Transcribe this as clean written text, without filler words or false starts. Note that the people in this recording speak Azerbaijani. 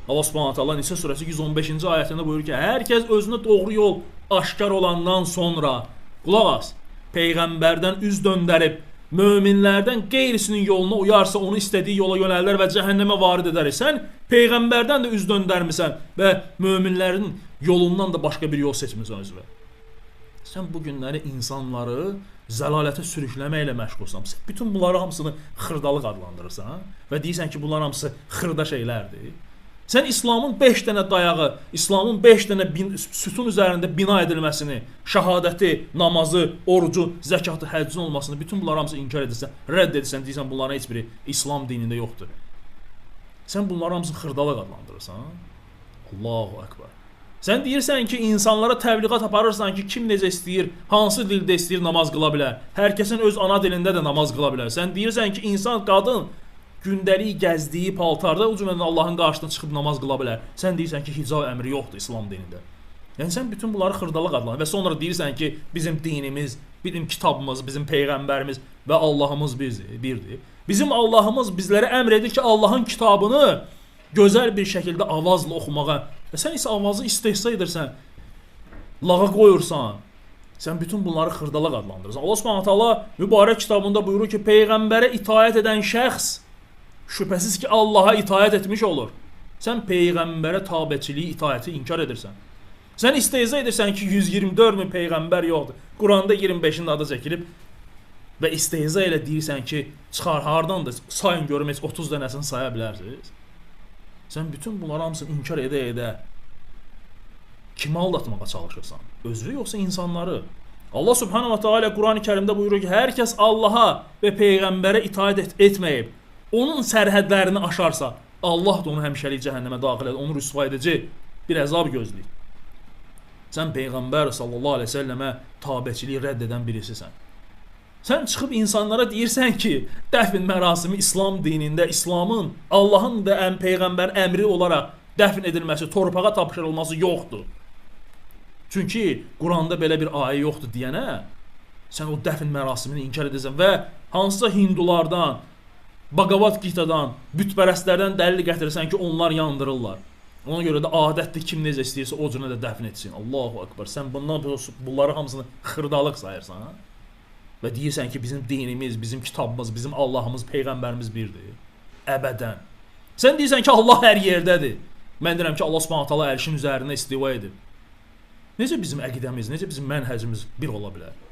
Allah Subhanahu taala Nisa surəsi 115-ci ayətində buyurur ki, hər kəs özünə doğru yol aşkar olandan sonra, qulaq as, peyğəmbərdən üz döndərib möminlərdən qeyrisinin yoluna uyarsa onu istədiyi yola yönəldər və cəhənnəmə varid edər. Sən peyğəmbərdən də üz döndərmisən və möminlərin yolundan da başqa bir yol seçmisən özünə. Sən bu günləri insanları zəlalətə sürükləməklə məşğulsan. Sən bütün bunları hamısını xırdalıq adlandırırsan və deyirsən ki, bunlar hamısı xırda şeylərdir. Sən İslamın 5 dənə dayağı, İslamın 5 dənə sütun üzərində bina edilməsini, şəhadəti, namazı, orucu, zəkatı, həccin olmasını, bütün bunları hamısı inkar edirsən, rədd edirsən, deyirsən bunların heç biri İslam dinində yoxdur. Sən bunları hamısını xırdalıq adlandırırsan. Allahu Ekber. Sən deyirsən ki, insanlara təbliğat aparırsan ki, kim necə istəyir, hansı dildə istəyir namaz qıla bilər. Hər kəsin öz ana dilində də namaz qıla bilər. Sən deyirsən ki, insan, qadın gündəlik gəzdiyi paltarda o cümlədən Allahın qarşısına çıxıb namaz qıla bilər. Sən deyirsən ki, hicab əmri yoxdur İslam dinində. Yəni sən bütün bunları xırdalıq adlanır və sonra deyirsən ki, bizim dinimiz, bizim kitabımız, bizim peyğəmbərimiz və Allahımız birdir. Bizim Allahımız bizlərə əmr edir ki, Allahın kitabını gözəl bir şəkildə avazla oxumağa. Və sən isə avazı istehza edirsən, lağa qoyursan. Sən bütün bunları xırdalıq adlandırırsan. Allah Subhanahu taala mübarək kitabında buyurur ki, peyğəmbərə itaət edən şəxs şübhəsiz ki, Allaha itaət etmiş olur. Sən peyğəmbərə tabeçiliyi, itaəti inkar edirsən. Sən istehza edirsən ki, 124 min peyğəmbər yoxdur. Quranda 25-in adı çəkilib və istehza ilə deyirsən ki, çıxar hardandır, sayın görüm heç 30 dənəsini saya bilərsiniz. Sən bütün bunları hamısını inkar edə-edə kimi aldatmağa çalışırsan? Özünü yoxsa insanları? Allah Subhanahu wa taala Qurani Kərimdə buyurur ki, hər kəs Allaha və peyğəmbərə itaət etməyib, onun sərhədlərini aşarsa, Allah da onu həmişəlik cəhənnəmə daxil edir, onu rüsva edici bir əzab gözləyir. Sən peyğəmbər sallallahu əleyhi və səlləmə tabeçiliyi rədd edən birisisən. Sən çıxıb insanlara deyirsən ki, dəfn mərasimi İslam dinində, İslamın, Allahın və peyğəmbər əmri olaraq dəfn edilməsi, torpağa tapşırılması yoxdur. Çünki Quranda belə bir ayə yoxdur deyənə, sən o dəfn mərasimini inkar edirsən və hansısa hindulardan, Bhagavad Gita'dan, bütpərəstlərdən dəlil gətirirsən ki, onlar yandırırlar. Ona görə də adətdir, kim necə istəyirsə o cürə də dəfn etsin. Allahu Ekber. Sən bunları hamısını xırdalıq sayırsan. Və deyirsən ki, bizim dinimiz, bizim kitabımız, bizim Allahımız, peyğəmbərimiz birdir. Əbədən. Sən deyirsən ki, Allah hər yerdədir. Mən deyirəm ki, Allah Subhanahu taala ərşin üzərində istiva edir. Necə bizim əqidəmiz, necə bizim mənhəcimiz bir ola bilər?